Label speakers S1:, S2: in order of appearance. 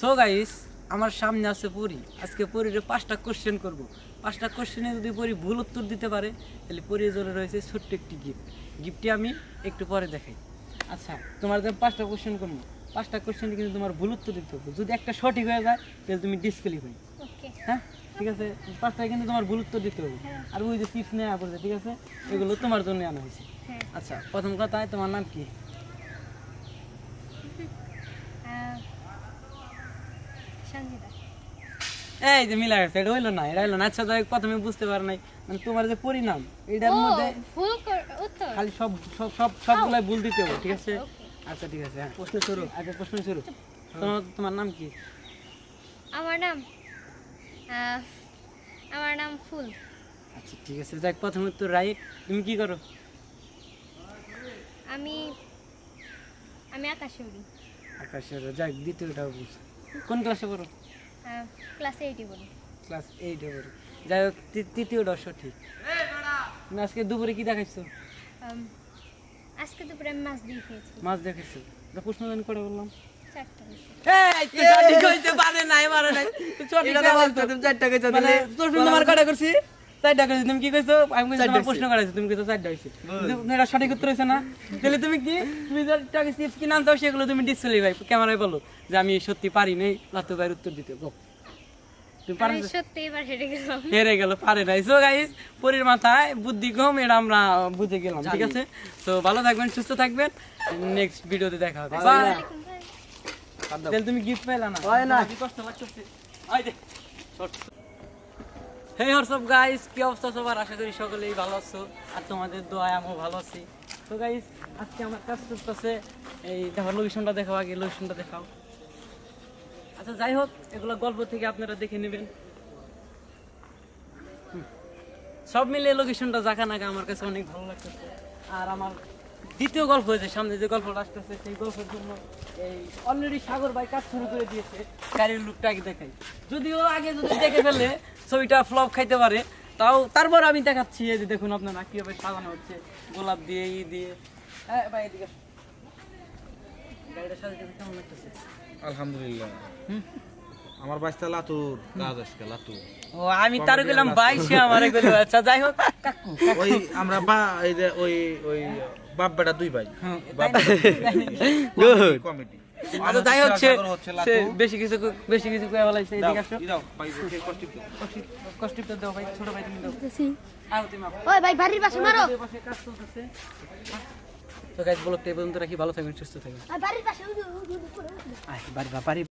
S1: So guys, আমার সামনে আছে পরী। আজকে পরীর 5টা কোশ্চেন করব। 5টা কোশ্চেনে যদি পরী ভুল উত্তর দিতে পারে তাহলে পরীর জন্য রয়েছে ছোট্ট একটি গিফট। গিফটটি আমি একটু পরে দেখাই। আচ্ছা, তোমার যে 5টা কোশ্চেন করবো, 5টা কোশ্চেনে কিন্তু তোমার ভুল উত্তর দিতে হবে। যদি একটা সঠিক হয়ে যায় তাহলে তুমি ডিসক্যালিফাই।
S2: ওকে
S1: হ্যাঁ, ঠিক আছে। 5টায় কিন্তু তোমার ভুল উত্তর দিতে হবে। আর ওই যে চিপস নেওয়া পড়ছে, ঠিক আছে, এগুলো তোমার জন্য আনা হয়েছে।
S2: হ্যাঁ
S1: আচ্ছা, প্রথম কথায় তোমার নাম কি?
S2: সঞ্জিতা
S1: এই যে মিলা গেছে, এটা হইলো না, এটা হইলো না। আচ্ছা, যাই হোক, প্রথমে বুঝতে পার নাই, মানে তোমার যে পরিণাম এটার মধ্যে
S2: ভুল উত্তর
S1: খালি সবগুলাই ভুল দিতে হবে, ঠিক আছে?
S2: ওকে
S1: আচ্ছা, ঠিক আছে। হ্যাঁ, প্রশ্ন শুরু। আগে প্রশ্ন শুরু। তোমার নাম কি?
S2: আমার নাম আমার নাম ফুল
S1: আচ্ছা, ঠিক আছে। যাক, প্রথম উত্তর রাইট। তুমি কি করো?
S2: আমি আমি আকাশে উড়ি
S1: আকাশের। যাক, দ্বিতীয়টাও বুঝ। কোন ক্লাসে পড়ো?
S2: ক্লাস 8 পড়ি
S1: ক্লাস 8-এ পড়ো। যাই হোক, তৃতীয়টাও সঠিক। তুমি আজকে দুপুরে কি দেখাইছো?
S2: আজকে দুপুরে আমি মাছ দিয়ে খেয়েছি
S1: মাছ দেখাইছো। প্রশ্ন জানি করে বললাম।
S2: 4টা হয়েছে।
S1: এই তো সঠিক হইতে পারে নাই, পারে নাই। তো সঠিক না বলতো, তুমি 4টা কইছো। মানে প্রশ্ন তোমার কয়টা করছি? 4টা কইছো। তুমি কি কইছো? আমি কইছি তোমার প্রশ্ন করাইছো, তুমি কইছো 4টা হইছে। কিন্তু এটা সঠিক উত্তর হইছে না। তাহলে তুমি কি, তুমি যে টাকা চিপস কি নাম দাও সেগুলো তুমি ডিসপ্লে ভাই ক্যামেরায় বলো যে আমি সত্যি পারি নাই লাতু ভাইয়ের উত্তর দিতে। গো, তুমি পারো?
S2: আমি সত্যি এবার হেরে গেলাম
S1: হেরে গেল, পারে নাই। সো গাইস, পরীর মাথায় বুদ্ধি কম, এটা আমরা বুঝে গেলাম, ঠিক আছে? তো ভালো থাকবেন, সুস্থ থাকবেন। নেক্সট ভিডিওতে দেখা হবে। বাই।
S2: ওয়ালাইকুম ভাই।
S1: তাহলে তুমি গিফট পাইলা না?
S3: হয় না।
S1: কি কষ্ট লাগতেছে? আই দে। হেই হোয়াটসঅ্যাপ গাইস, কি অবস্থা সবার? আশা করি সকলেই ভালো আছো, আর তোমাদের দোয়ায় আমিও ভালো আছি। তো গাইস, আজকে আমার কাজ করতেছে এই দেখো, লোকেশনটা দেখাও, আগে লোকেশনটা দেখাও। আচ্ছা, যাই হোক, এগুলো গল্প থেকে আপনারা দেখে নেবেন। সব মিলিয়ে লোকেশনটা জায়গা নাগা আমার কাছে অনেক ভালো লাগতেছে। আর আমার দ্বিতীয় গল্প হয়েছে, সামনে যে গল্পটা আসতেছে সেই গল্পের জন্য এই অলরেডি সাগর ভাই কাজ শুরু করে দিয়েছে। গাড়ির লুকটা আগে দেখাই, যদিও আগে যদি দেখে ফেলে ছবিটা ফ্লপ খাইতে পারে, তারপর আমি দেখাচ্ছি। এই যে দেখুন আপনারা কিভাবে সাজানো হচ্ছে, গোলাপ দিয়ে দিয়ে। হ্যাঁ ভাই, এদিকে আসো। গাড়িটা সাজাতে কেমন লাগতেছে?
S4: আলহামদুলিল্লাহ। আমার বাচ্চা লাতুর কাজ আজকে লাতুর।
S1: ও, আমি তার গেলাম ভাই, সে আমারে গেল। আচ্ছা, যাই হোক, কাকু
S4: ওই আমরা এই যে ওই বাপ বেটা দুই ভাই।
S1: Good
S4: committee.
S1: আচ্ছা, যাই হচ্ছে
S4: হচ্ছে
S1: সে
S4: লাতু।
S1: বেশি কিছু কয়ে বলাইছে। এদিকে আসো,
S4: দাও ভাই, সেই কষ্টিপ দাও।
S1: কষ্টিপটা দাও ভাই, ছোট ভাই তুমি দাও। আও তুমি আও।
S2: ওই ভাই বাড়ির পাশে মারো
S1: আমাদের পাশে কাজ চলতেছে। তো গাইস, ব্লগটা এই পর্যন্ত রাখি। ভালো থাকবেন, সুস্থ থাকবেন।
S2: বাড়ির পাশে
S1: বাড়ি